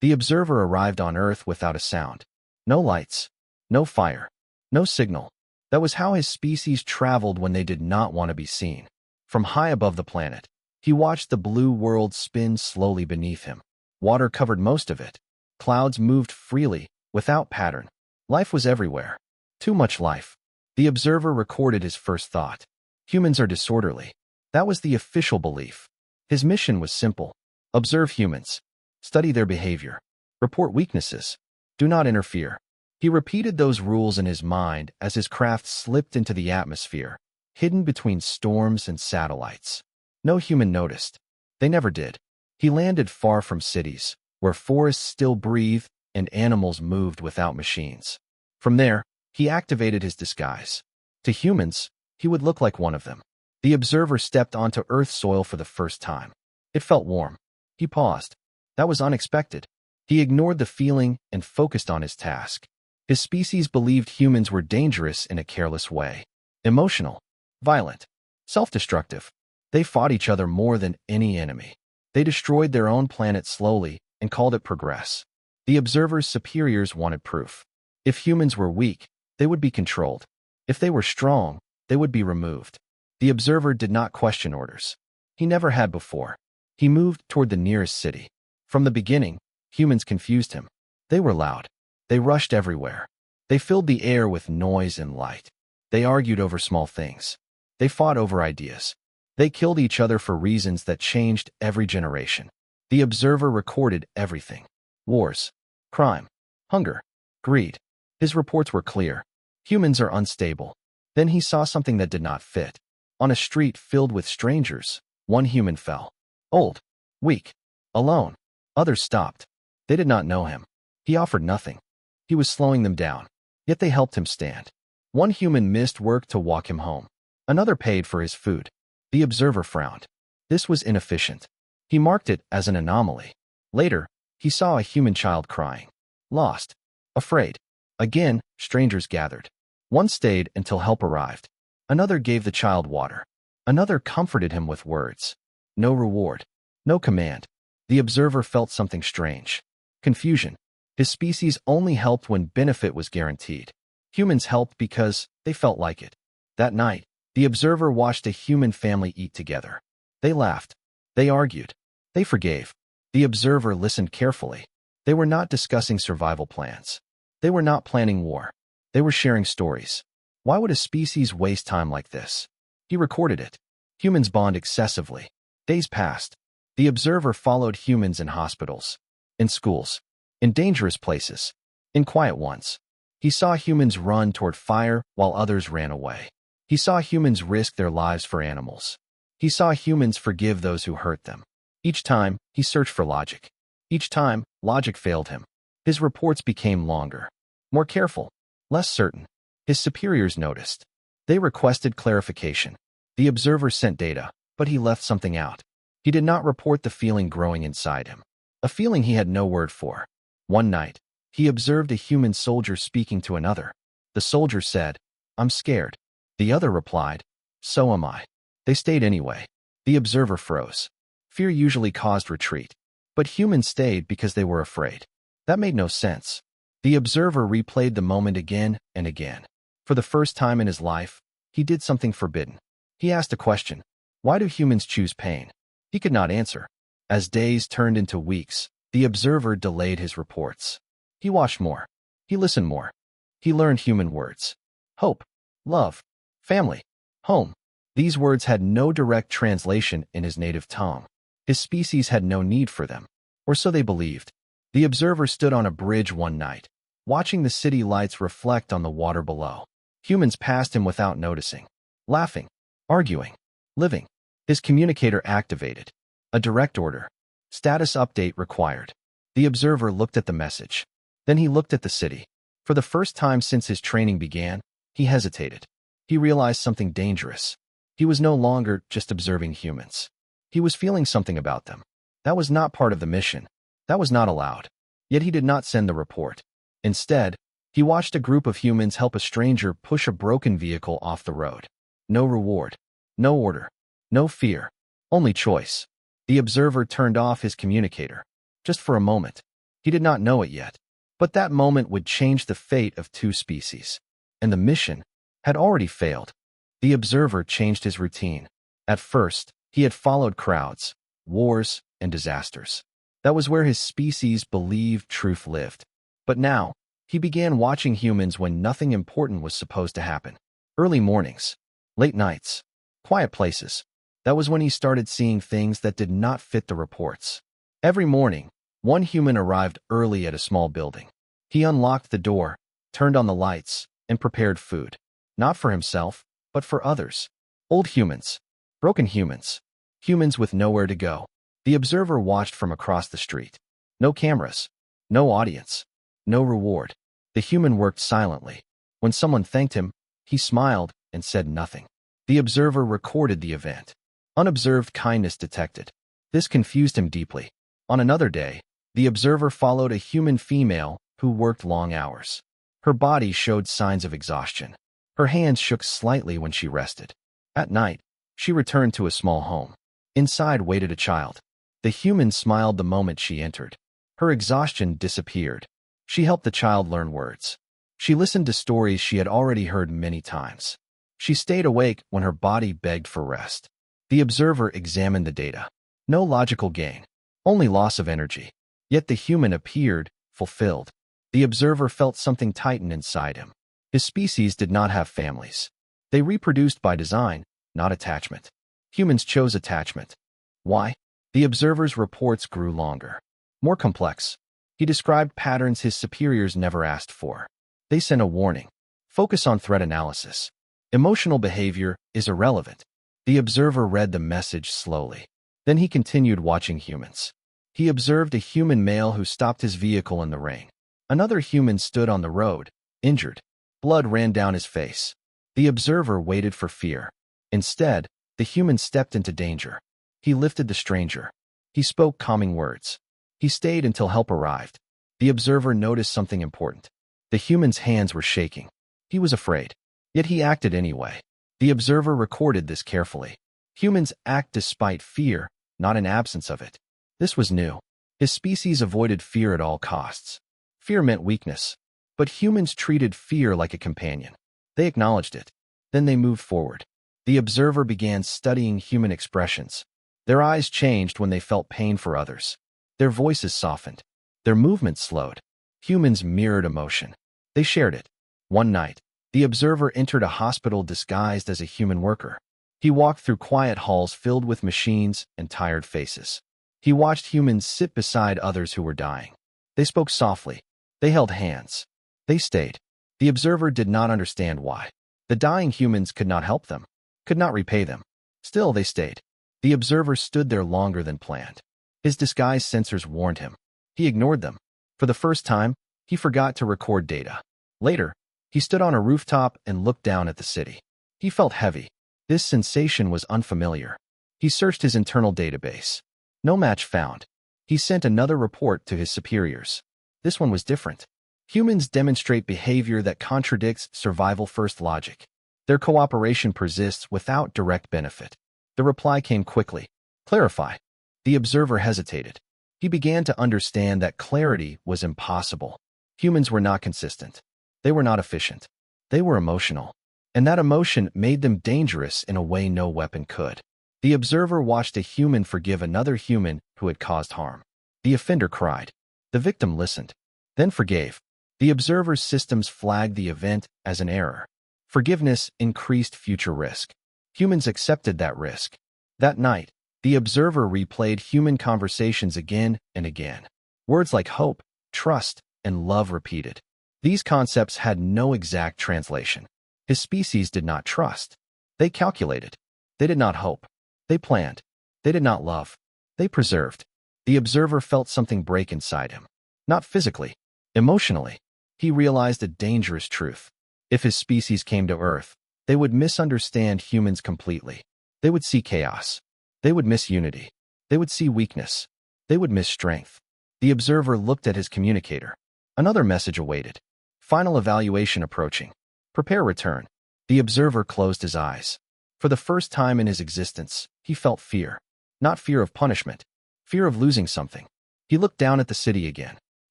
The observer arrived on Earth without a sound. No lights, no fire, no signal. That was how his species traveled when they did not want to be seen. From high above the planet, he watched the blue world spin slowly beneath him. Water covered most of it. Clouds moved freely, without pattern. Life was everywhere. Too much life. The observer recorded his first thought. Humans are disorderly. That was the official belief. His mission was simple. Observe humans. Study their behavior. Report weaknesses. Do not interfere. He repeated those rules in his mind as his craft slipped into the atmosphere, hidden between storms and satellites. No human noticed. They never did. He landed far from cities, where forests still breathed and animals moved without machines. From there, he activated his disguise. To humans, he would look like one of them. The observer stepped onto Earth's soil for the first time. It felt warm. He paused. That was unexpected. He ignored the feeling and focused on his task. His species believed humans were dangerous in a careless way. Emotional, violent, self-destructive. They fought each other more than any enemy. They destroyed their own planet slowly and called it progress. The observer's superiors wanted proof. If humans were weak, they would be controlled. If they were strong, they would be removed. The observer did not question orders. He never had before. He moved toward the nearest city. From the beginning, humans confused him. They were loud. They rushed everywhere. They filled the air with noise and light. They argued over small things. They fought over ideas. They killed each other for reasons that changed every generation. The observer recorded everything. Wars, crime, hunger, greed. His reports were clear. Humans are unstable. Then he saw something that did not fit. On a street filled with strangers, one human fell. Old, weak, alone. Others stopped. They did not know him. He offered nothing. He was slowing them down. Yet they helped him stand. One human missed work to walk him home. Another paid for his food. The observer frowned. This was inefficient. He marked it as an anomaly. Later, he saw a human child crying. Lost. Afraid. Again, strangers gathered. One stayed until help arrived. Another gave the child water. Another comforted him with words. No reward. No command. The observer felt something strange. Confusion. His species only helped when benefit was guaranteed. Humans helped because they felt like it. That night, the observer watched a human family eat together. They laughed. They argued. They forgave. The observer listened carefully. They were not discussing survival plans. They were not planning war. They were sharing stories. Why would a species waste time like this? He recorded it. Humans bond excessively. Days passed. The observer followed humans in hospitals, in schools, in dangerous places, in quiet ones. He saw humans run toward fire while others ran away. He saw humans risk their lives for animals. He saw humans forgive those who hurt them. Each time, he searched for logic. Each time, logic failed him. His reports became longer, more careful, less certain. His superiors noticed. They requested clarification. The observer sent data, but he left something out. He did not report the feeling growing inside him, a feeling he had no word for. One night, he observed a human soldier speaking to another. The soldier said, "I'm scared." The other replied, "So am I." They stayed anyway. The observer froze. Fear usually caused retreat, but humans stayed because they were afraid. That made no sense. The observer replayed the moment again and again. For the first time in his life, he did something forbidden. He asked a question. Why do humans choose pain? He could not answer. As days turned into weeks, the observer delayed his reports. He watched more. He listened more. He learned human words. Hope, love, family, home. These words had no direct translation in his native tongue. His species had no need for them, or so they believed. The observer stood on a bridge one night, watching the city lights reflect on the water below. Humans passed him without noticing, laughing, arguing, living. His communicator activated. A direct order. Status update required. The observer looked at the message. Then he looked at the city. For the first time since his training began, he hesitated. He realized something dangerous. He was no longer just observing humans. He was feeling something about them. That was not part of the mission. That was not allowed. Yet he did not send the report. Instead, he watched a group of humans help a stranger push a broken vehicle off the road. No reward. No order. No fear. Only choice. The observer turned off his communicator. Just for a moment. He did not know it yet, but that moment would change the fate of two species. And the mission had already failed. The observer changed his routine. At first, he had followed crowds, wars, and disasters. That was where his species believed truth lived. But now, he began watching humans when nothing important was supposed to happen. Early mornings, late nights, quiet places. That was when he started seeing things that did not fit the reports. Every morning, one human arrived early at a small building. He unlocked the door, turned on the lights, and prepared food. Not for himself, but for others. Old humans, broken humans, humans with nowhere to go. The observer watched from across the street. No cameras, no audience, no reward. The human worked silently. When someone thanked him, he smiled and said nothing. The observer recorded the event. Unobserved kindness detected. This confused him deeply. On another day, the observer followed a human female who worked long hours. Her body showed signs of exhaustion. Her hands shook slightly when she rested. At night, she returned to a small home. Inside waited a child. The human smiled the moment she entered. Her exhaustion disappeared. She helped the child learn words. She listened to stories she had already heard many times. She stayed awake when her body begged for rest. The observer examined the data. No logical gain, only loss of energy. Yet the human appeared fulfilled. The observer felt something tighten inside him. His species did not have families. They reproduced by design, not attachment. Humans chose attachment. Why? The observer's reports grew longer, more complex. He described patterns his superiors never asked for. They sent a warning. Focus on threat analysis. Emotional behavior is irrelevant. The observer read the message slowly. Then he continued watching humans. He observed a human male who stopped his vehicle in the rain. Another human stood on the road, injured. Blood ran down his face. The observer waited for fear. Instead, the human stepped into danger. He lifted the stranger. He spoke calming words. He stayed until help arrived. The observer noticed something important. The human's hands were shaking. He was afraid. Yet he acted anyway. The observer recorded this carefully. Humans act despite fear, not in absence of it. This was new. His species avoided fear at all costs. Fear meant weakness. But humans treated fear like a companion. They acknowledged it. Then they moved forward. The observer began studying human expressions. Their eyes changed when they felt pain for others. Their voices softened. Their movements slowed. Humans mirrored emotion. They shared it. One night, the observer entered a hospital disguised as a human worker. He walked through quiet halls filled with machines and tired faces. He watched humans sit beside others who were dying. They spoke softly. They held hands. They stayed. The observer did not understand why. The dying humans could not help them, could not repay them. Still, they stayed. The observer stood there longer than planned. His disguise sensors warned him. He ignored them. For the first time, he forgot to record data. Later, he stood on a rooftop and looked down at the city. He felt heavy. This sensation was unfamiliar. He searched his internal database. No match found. He sent another report to his superiors. This one was different. Humans demonstrate behavior that contradicts survival-first logic. Their cooperation persists without direct benefit. The reply came quickly. Clarify. The observer hesitated. He began to understand that clarity was impossible. Humans were not consistent. They were not efficient. They were emotional. And that emotion made them dangerous in a way no weapon could. The observer watched a human forgive another human who had caused harm. The offender cried. The victim listened, then forgave. The observer's systems flagged the event as an error. Forgiveness increased future risk. Humans accepted that risk. That night, the observer replayed human conversations again and again. Words like hope, trust, and love repeated. These concepts had no exact translation. His species did not trust. They calculated. They did not hope. They planned. They did not love. They preserved. The observer felt something break inside him. Not physically, emotionally. He realized a dangerous truth. If his species came to Earth, they would misunderstand humans completely. They would see chaos. They would miss unity. They would see weakness. They would miss strength. The observer looked at his communicator. Another message awaited. Final evaluation approaching. Prepare return. The observer closed his eyes. For the first time in his existence, he felt fear. Not fear of punishment. Fear of losing something. He looked down at the city again.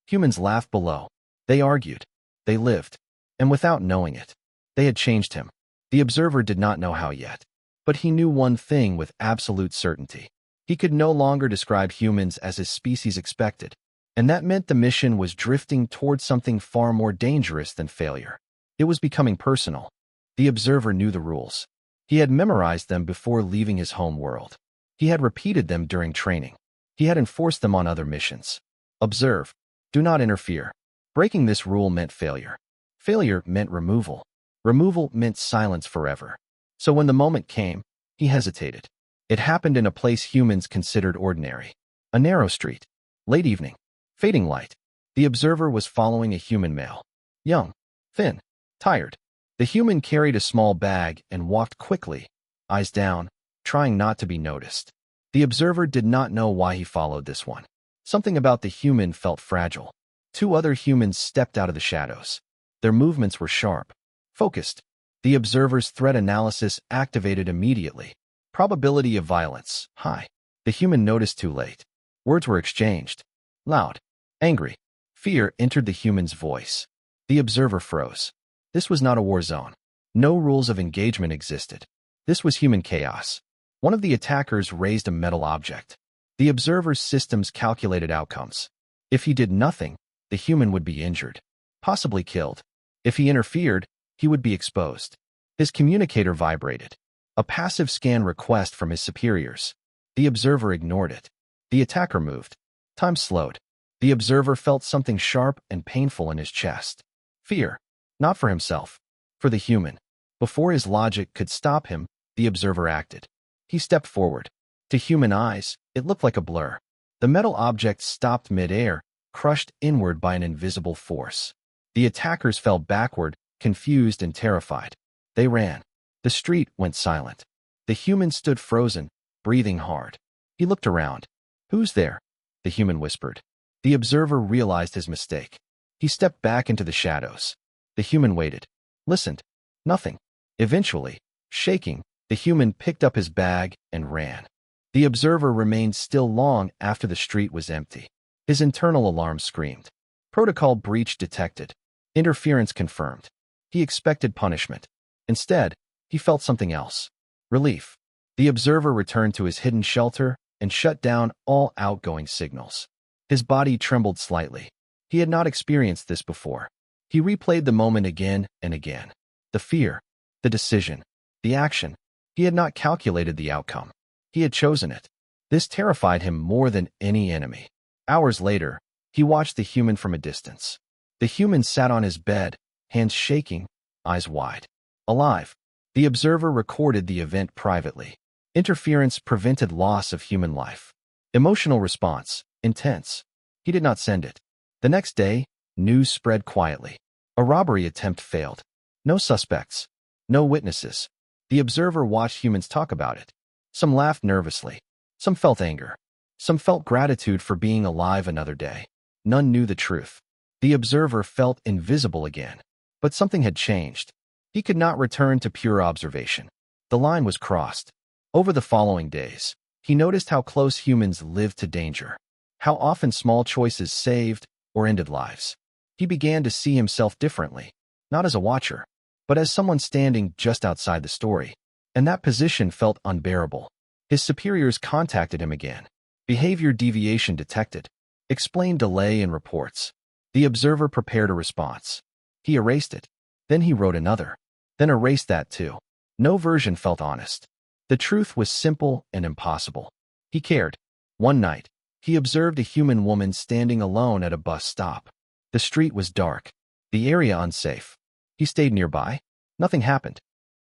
Humans laughed below. They argued. They lived. And without knowing it, they had changed him. The observer did not know how yet, but he knew one thing with absolute certainty. He could no longer describe humans as his species expected, and that meant the mission was drifting towards something far more dangerous than failure. It was becoming personal. The observer knew the rules. He had memorized them before leaving his home world. He had repeated them during training. He had enforced them on other missions. Observe. Do not interfere. Breaking this rule meant failure. Failure meant removal. Removal meant silence forever. So when the moment came, he hesitated. It happened in a place humans considered ordinary. A narrow street. Late evening. Fading light. The observer was following a human male. Young. Thin. Tired. The human carried a small bag and walked quickly, eyes down, trying not to be noticed. The observer did not know why he followed this one. Something about the human felt fragile. Two other humans stepped out of the shadows. Their movements were sharp, focused. The observer's threat analysis activated immediately. Probability of violence, high. The human noticed too late. Words were exchanged. Loud, angry. Fear entered the human's voice. The observer froze. This was not a war zone. No rules of engagement existed. This was human chaos. One of the attackers raised a metal object. The observer's systems calculated outcomes. If he did nothing, the human would be injured, possibly killed. If he interfered, he would be exposed. His communicator vibrated. A passive scan request from his superiors. The observer ignored it. The attacker moved. Time slowed. The observer felt something sharp and painful in his chest. Fear. Not for himself. For the human. Before his logic could stop him, the observer acted. He stepped forward. To human eyes, it looked like a blur. The metal object stopped mid-air, crushed inward by an invisible force. The attackers fell backward, confused and terrified. They ran. The street went silent. The human stood frozen, breathing hard. He looked around. Who's there? The human whispered. The observer realized his mistake. He stepped back into the shadows. The human waited. Listened. Nothing. Eventually, shaking, the human picked up his bag and ran. The observer remained still long after the street was empty. His internal alarm screamed. Protocol breach detected. Interference confirmed. He expected punishment. Instead, he felt something else. Relief. The observer returned to his hidden shelter and shut down all outgoing signals. His body trembled slightly. He had not experienced this before. He replayed the moment again and again. The fear, the decision, the action. He had not calculated the outcome. He had chosen it. This terrified him more than any enemy. Hours later, he watched the human from a distance. The human sat on his bed, hands shaking, eyes wide. Alive. The observer recorded the event privately. Interference prevented loss of human life. Emotional response, intense. He did not send it. The next day, news spread quietly. A robbery attempt failed. No suspects. No witnesses. The observer watched humans talk about it. Some laughed nervously. Some felt anger. Some felt gratitude for being alive another day. None knew the truth. The observer felt invisible again. But something had changed. He could not return to pure observation. The line was crossed. Over the following days, he noticed how close humans lived to danger. How often small choices saved or ended lives. He began to see himself differently, not as a watcher, but as someone standing just outside the story. And that position felt unbearable. His superiors contacted him again. Behavior deviation detected. Explained delay in reports. The observer prepared a response. He erased it. Then he wrote another. Then erased that too. No version felt honest. The truth was simple and impossible. He cared. One night, he observed a human woman standing alone at a bus stop. The street was dark. The area unsafe. He stayed nearby. Nothing happened.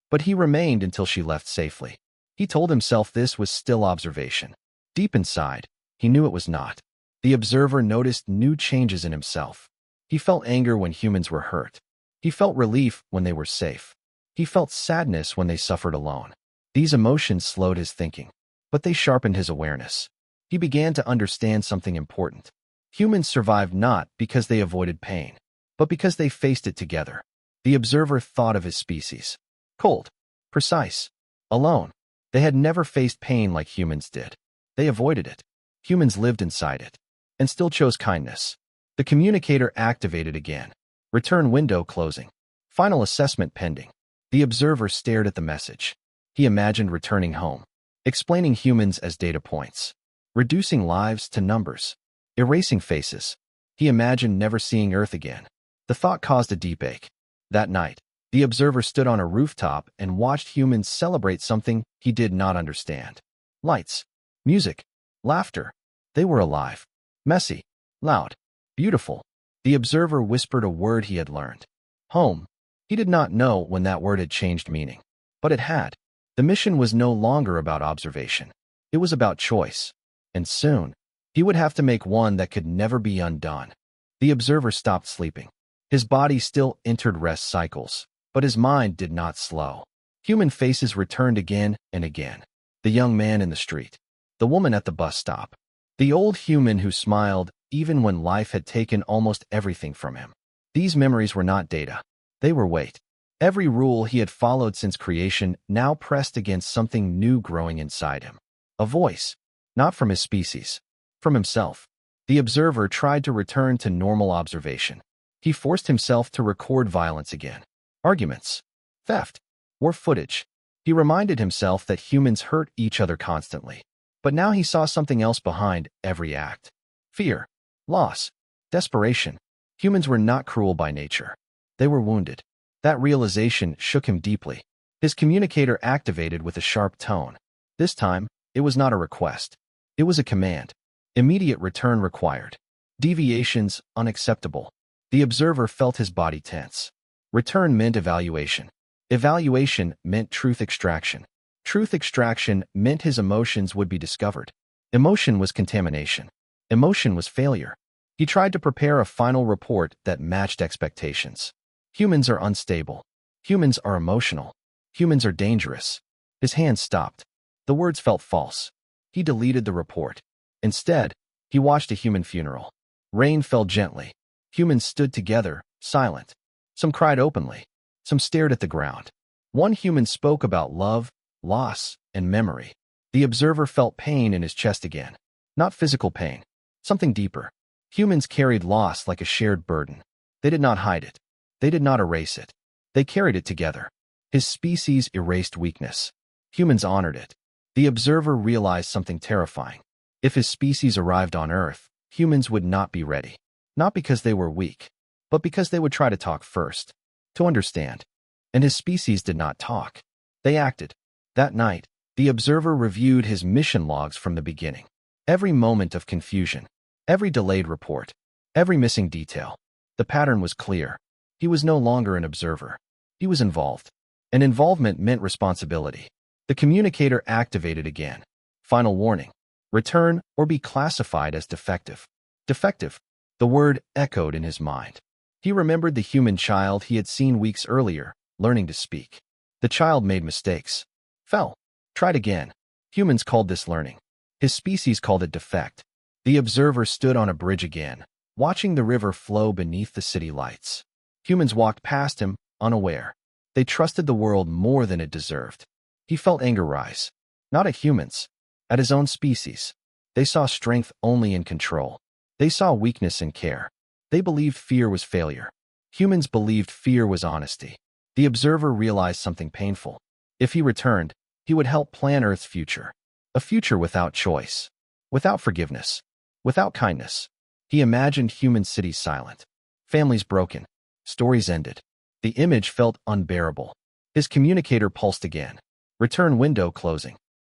But he remained until she left safely. He told himself this was still observation. Deep inside, he knew it was not. The observer noticed new changes in himself. He felt anger when humans were hurt. He felt relief when they were safe. He felt sadness when they suffered alone. These emotions slowed his thinking, but they sharpened his awareness. He began to understand something important. Humans survived not because they avoided pain, but because they faced it together. The observer thought of his species. Cold, precise, alone. They had never faced pain like humans did. They avoided it. Humans lived inside it, and still chose kindness. The communicator activated again. Return window closing. Final assessment pending. The observer stared at the message. He imagined returning home, explaining humans as data points, reducing lives to numbers, erasing faces. He imagined never seeing Earth again. The thought caused a deep ache. That night, the observer stood on a rooftop and watched humans celebrate something he did not understand. Lights, music, laughter. They were alive, messy, loud, beautiful. The observer whispered a word he had learned. Home. He did not know when that word had changed meaning, but it had. The mission was no longer about observation. It was about choice. And soon, he would have to make one that could never be undone. The observer stopped sleeping. His body still entered rest cycles, but his mind did not slow. Human faces returned again and again. The young man in the street, the woman at the bus stop, the old human who smiled even when life had taken almost everything from him. These memories were not data. They were weight. Every rule he had followed since creation now pressed against something new growing inside him. A voice, not from his species, from himself. The observer tried to return to normal observation. He forced himself to record violence again. Arguments, theft, war footage. He reminded himself that humans hurt each other constantly. But now he saw something else behind every act. Fear, loss, desperation. Humans were not cruel by nature. They were wounded. That realization shook him deeply. His communicator activated with a sharp tone. This time, it was not a request. It was a command. Immediate return required. Deviations unacceptable. The observer felt his body tense. Return meant evaluation. Evaluation meant truth extraction. Truth extraction meant his emotions would be discovered. Emotion was contamination. Emotion was failure. He tried to prepare a final report that matched expectations. Humans are unstable. Humans are emotional. Humans are dangerous. His hand stopped. The words felt false. He deleted the report. Instead, he watched a human funeral. Rain fell gently. Humans stood together, silent. Some cried openly. Some stared at the ground. One human spoke about love, loss, and memory. The observer felt pain in his chest again. Not physical pain. Something deeper. Humans carried loss like a shared burden. They did not hide it. They did not erase it. They carried it together. His species erased weakness. Humans honored it. The observer realized something terrifying. If his species arrived on Earth, humans would not be ready. Not because they were weak, but because they would try to talk first, to understand. And his species did not talk. They acted. That night, the observer reviewed his mission logs from the beginning. Every moment of confusion, every delayed report, every missing detail. The pattern was clear. He was no longer an observer. He was involved. And involvement meant responsibility. The communicator activated again. Final warning. Return or be classified as defective. Defective. The word echoed in his mind. He remembered the human child he had seen weeks earlier, learning to speak. The child made mistakes. Fell. Tried again. Humans called this learning. His species called it defect. The observer stood on a bridge again, watching the river flow beneath the city lights. Humans walked past him, unaware. They trusted the world more than it deserved. He felt anger rise. Not at humans. At his own species. They saw strength only in control. They saw weakness in care. They believed fear was failure. Humans believed fear was honesty. The observer realized something painful. If he returned, he would help plan Earth's future. A future without choice. Without forgiveness. Without kindness. He imagined human cities silent. Families broken. Stories ended. The image felt unbearable. His communicator pulsed again. Return window closing.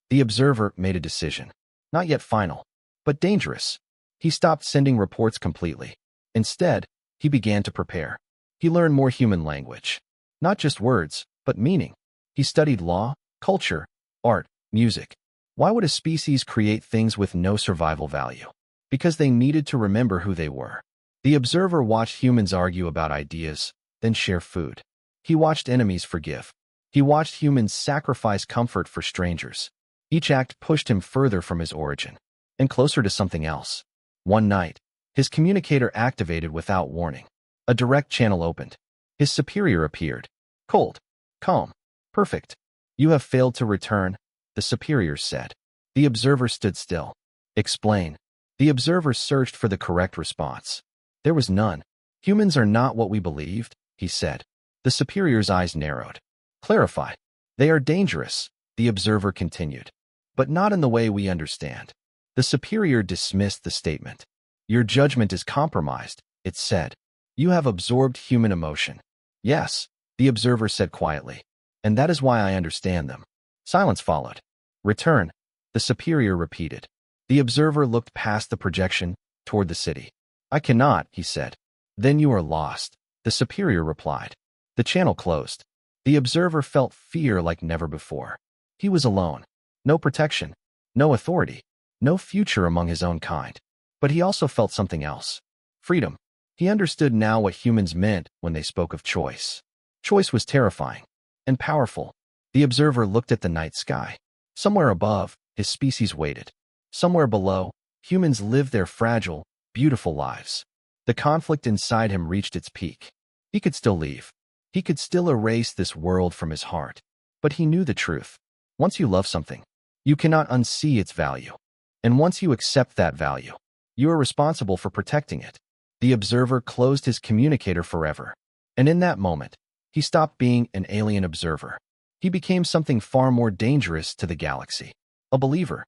The observer made a decision. Not yet final, but dangerous. He stopped sending reports completely. Instead, he began to prepare. He learned more human language. Not just words, but meaning. He studied law, culture, art, music. Why would a species create things with no survival value? Because they needed to remember who they were. The observer watched humans argue about ideas, then share food. He watched enemies forgive. He watched humans sacrifice comfort for strangers. Each act pushed him further from his origin, and closer to something else. One night, his communicator activated without warning. A direct channel opened. His superior appeared. Cold, calm, perfect. You have failed to return, the superior said. The observer stood still. Explain. The observer searched for the correct response. There was none. Humans are not what we believed, he said. The superior's eyes narrowed. Clarify. They are dangerous, the observer continued. But not in the way we understand. The superior dismissed the statement. Your judgment is compromised, it said. You have absorbed human emotion. Yes, the observer said quietly. And that is why I understand them. Silence followed. Return, the superior repeated. The observer looked past the projection toward the city. I cannot, he said. Then you are lost, the superior replied. The channel closed. The observer felt fear like never before. He was alone. No protection, no authority, no future among his own kind. But he also felt something else. Freedom. He understood now what humans meant when they spoke of choice. Choice was terrifying and powerful. The observer looked at the night sky. Somewhere above, his species waited. Somewhere below, humans lived their fragile, beautiful lives. The conflict inside him reached its peak. He could still leave. He could still erase this world from his heart. But he knew the truth. Once you love something, you cannot unsee its value. And once you accept that value, you are responsible for protecting it. The observer closed his communicator forever. And in that moment, he stopped being an alien observer. He became something far more dangerous to the galaxy. A believer.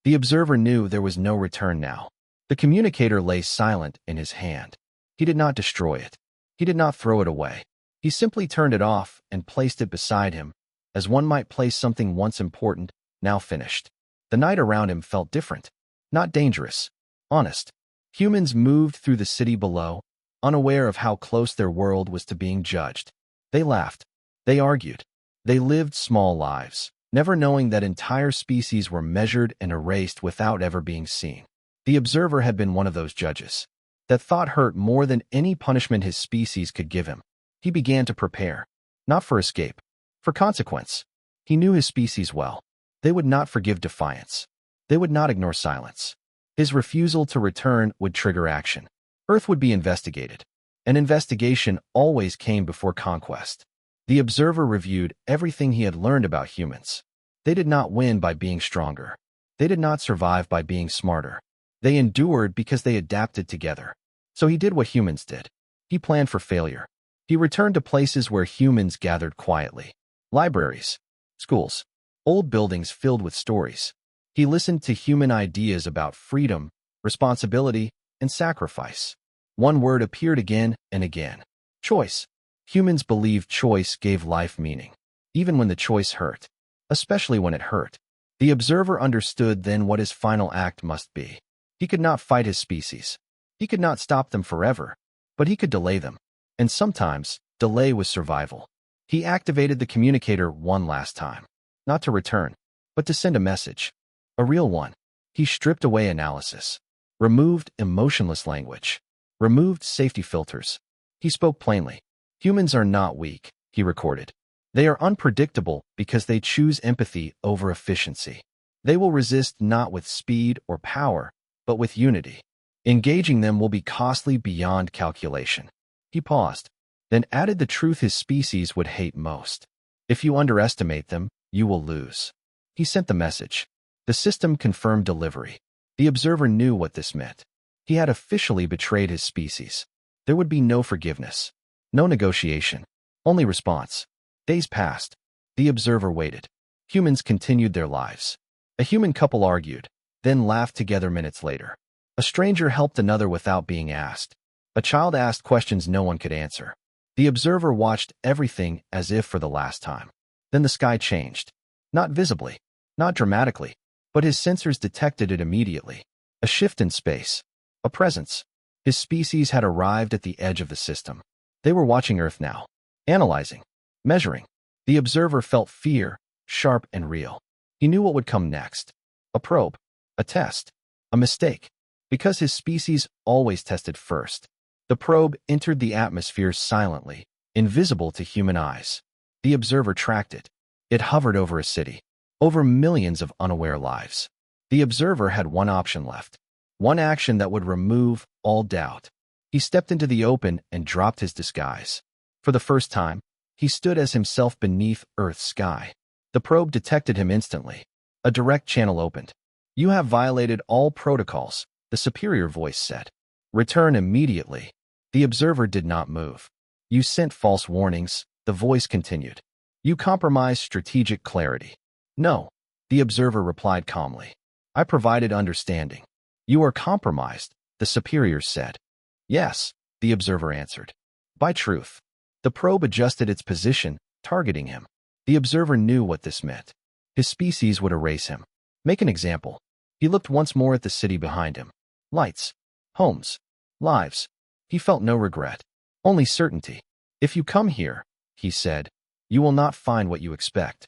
The observer knew there was no return now. The communicator lay silent in his hand. He did not destroy it. He did not throw it away. He simply turned it off and placed it beside him, as one might place something once important, now finished. The night around him felt different. Not dangerous. Honest. Humans moved through the city below, unaware of how close their world was to being judged. They laughed. They argued. They lived small lives, never knowing that entire species were measured and erased without ever being seen. The observer had been one of those judges. That thought hurt more than any punishment his species could give him. He began to prepare, not for escape, for consequence. He knew his species well. They would not forgive defiance. They would not ignore silence. His refusal to return would trigger action. Earth would be investigated. An investigation always came before conquest. The observer reviewed everything he had learned about humans. They did not win by being stronger. They did not survive by being smarter. They endured because they adapted together. So he did what humans did. He planned for failure. He returned to places where humans gathered quietly. Libraries, schools, old buildings filled with stories. He listened to human ideas about freedom, responsibility, and sacrifice. One word appeared again and again. Choice. Humans believed choice gave life meaning, even when the choice hurt, especially when it hurt. The observer understood then what his final act must be. He could not fight his species. He could not stop them forever, but he could delay them. And sometimes, delay was survival. He activated the communicator one last time, not to return, but to send a message. A real one. He stripped away analysis, removed emotionless language, removed safety filters. He spoke plainly. Humans are not weak, he recorded. They are unpredictable because they choose empathy over efficiency. They will resist not with speed or power, but with unity. Engaging them will be costly beyond calculation. He paused, then added the truth his species would hate most. If you underestimate them, you will lose. He sent the message. The system confirmed delivery. The observer knew what this meant. He had officially betrayed his species. There would be no forgiveness, no negotiation, only response. Days passed. The observer waited. Humans continued their lives. A human couple argued, then laughed together minutes later. A stranger helped another without being asked. A child asked questions no one could answer. The observer watched everything as if for the last time. Then the sky changed. Not visibly, not dramatically, but his sensors detected it immediately. A shift in space. A presence. His species had arrived at the edge of the system. They were watching Earth now. Analyzing. Measuring. The observer felt fear, sharp and real. He knew what would come next. A probe. A test. A mistake. Because his species always tested first. The probe entered the atmosphere silently, invisible to human eyes. The observer tracked it. It hovered over a city. Over millions of unaware lives. The observer had one option left. One action that would remove all doubt. He stepped into the open and dropped his disguise. For the first time, he stood as himself beneath Earth's sky. The probe detected him instantly. A direct channel opened. You have violated all protocols, the superior voice said. Return immediately. The observer did not move. You sent false warnings, the voice continued. You compromised strategic clarity. No, the observer replied calmly. I provided understanding. You are compromised, the superiors said. Yes, the observer answered. By truth. The probe adjusted its position, targeting him. The observer knew what this meant. His species would erase him. Make an example. He looked once more at the city behind him. Lights, homes, lives. He felt no regret, only certainty. If you come here, he said, you will not find what you expect.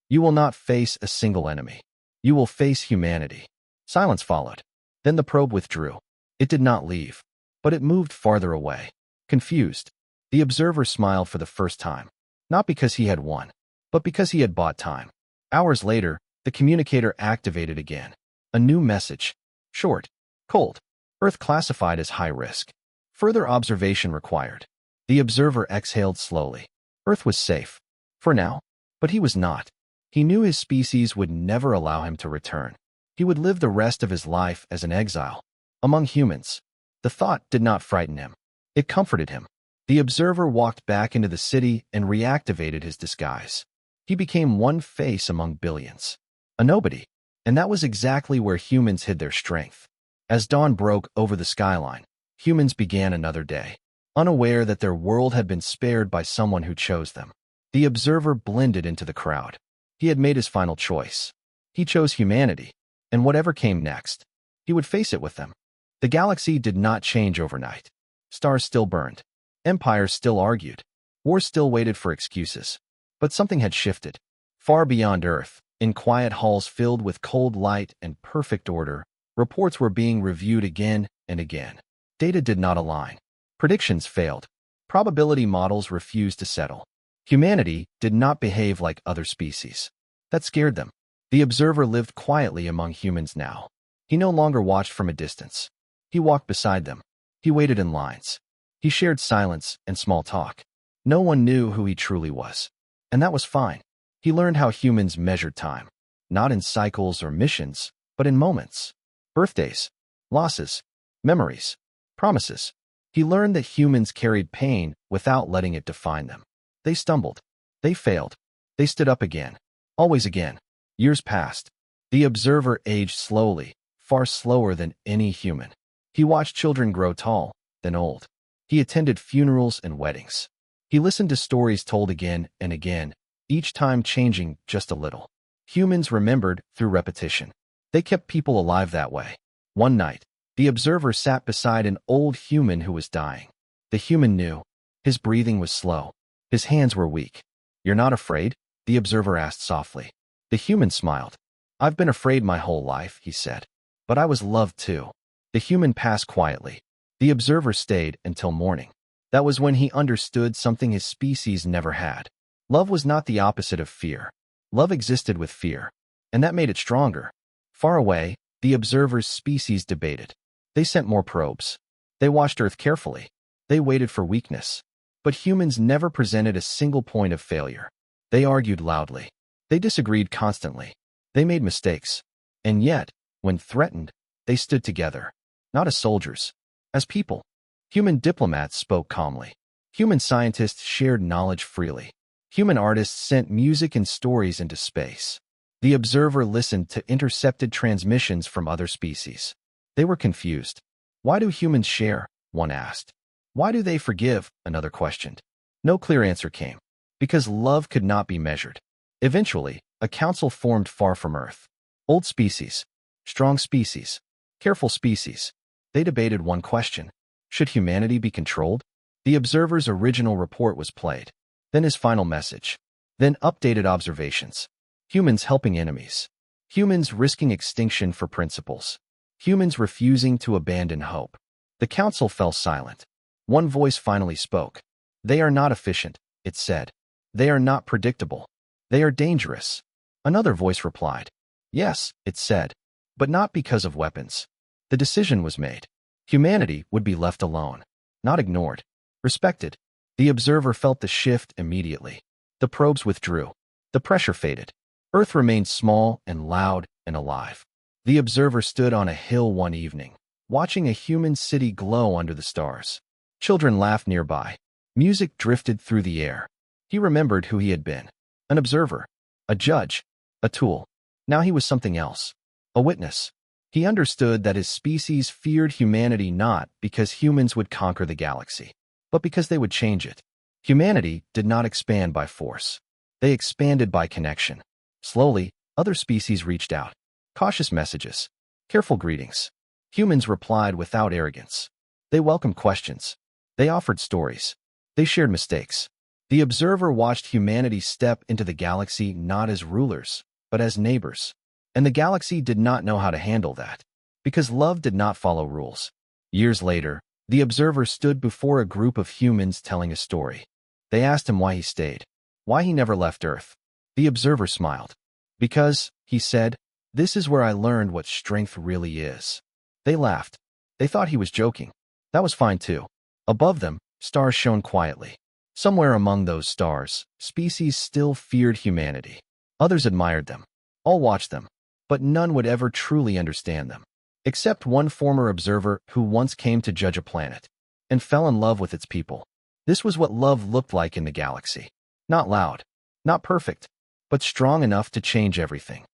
You will not face a single enemy. You will face humanity. Silence followed. Then the probe withdrew. It did not leave, but it moved farther away. Confused, the observer smiled for the first time, not because he had won, but because he had bought time. Hours later, the communicator activated again. A new message. Short, cold. Earth classified as high risk. Further observation required. The observer exhaled slowly. Earth was safe. For now. But he was not. He knew his species would never allow him to return. He would live the rest of his life as an exile. Among humans. The thought did not frighten him. It comforted him. The observer walked back into the city and reactivated his disguise. He became one face among billions. A nobody. And that was exactly where humans hid their strength. As dawn broke over the skyline, humans began another day, unaware that their world had been spared by someone who chose them. The observer blended into the crowd. He had made his final choice. He chose humanity, and whatever came next, he would face it with them. The galaxy did not change overnight. Stars still burned. Empires still argued. Wars still waited for excuses. But something had shifted. Far beyond Earth, in quiet halls filled with cold light and perfect order, reports were being reviewed again and again. Data did not align. Predictions failed. Probability models refused to settle. Humanity did not behave like other species. That scared them. The observer lived quietly among humans now. He no longer watched from a distance. He walked beside them. He waited in lines. He shared silence and small talk. No one knew who he truly was. And that was fine. He learned how humans measured time. Not in cycles or missions, but in moments. Birthdays, losses, memories, promises. He learned that humans carried pain without letting it define them. They stumbled. They failed. They stood up again. Always again. Years passed. The observer aged slowly, far slower than any human. He watched children grow tall, then old. He attended funerals and weddings. He listened to stories told again and again, each time changing just a little. Humans remembered through repetition. They kept people alive that way. One night, the observer sat beside an old human who was dying. The human knew. His breathing was slow. His hands were weak. You're not afraid? The observer asked softly. The human smiled. I've been afraid my whole life, he said. But I was loved too. The human passed quietly. The observer stayed until morning. That was when he understood something his species never had. Love was not the opposite of fear. Love existed with fear. And that made it stronger. Far away, the observer's species debated. They sent more probes. They watched Earth carefully. They waited for weakness. But humans never presented a single point of failure. They argued loudly. They disagreed constantly. They made mistakes. And yet, when threatened, they stood together. Not as soldiers. As people. Human diplomats spoke calmly. Human scientists shared knowledge freely. Human artists sent music and stories into space. The observer listened to intercepted transmissions from other species. They were confused. Why do humans share? One asked. Why do they forgive? Another questioned. No clear answer came. Because love could not be measured. Eventually, a council formed far from Earth. Old species. Strong species. Careful species. They debated one question. Should humanity be controlled? The observer's original report was played. Then his final message. Then updated observations. Humans helping enemies. Humans risking extinction for principles. Humans refusing to abandon hope. The council fell silent. One voice finally spoke. They are not efficient, it said. They are not predictable. They are dangerous. Another voice replied. Yes, it said. But not because of weapons. The decision was made. Humanity would be left alone. Not ignored. Respected. The observer felt the shift immediately. The probes withdrew. The pressure faded. Earth remained small and loud and alive. The observer stood on a hill one evening, watching a human city glow under the stars. Children laughed nearby. Music drifted through the air. He remembered who he had been. An observer. A judge. A tool. Now he was something else. A witness. He understood that his species feared humanity not because humans would conquer the galaxy, but because they would change it. Humanity did not expand by force. They expanded by connection. Slowly, other species reached out. Cautious messages. Careful greetings. Humans replied without arrogance. They welcomed questions. They offered stories. They shared mistakes. The observer watched humanity step into the galaxy not as rulers, but as neighbors. And the galaxy did not know how to handle that, because love did not follow rules. Years later, the observer stood before a group of humans telling a story. They asked him why he stayed, why he never left Earth. The observer smiled. Because, he said, this is where I learned what strength really is. They laughed. They thought he was joking. That was fine too. Above them, stars shone quietly. Somewhere among those stars, species still feared humanity. Others admired them. All watched them. But none would ever truly understand them. Except one former observer who once came to judge a planet and fell in love with its people. This was what love looked like in the galaxy. Not loud, not perfect, but strong enough to change everything.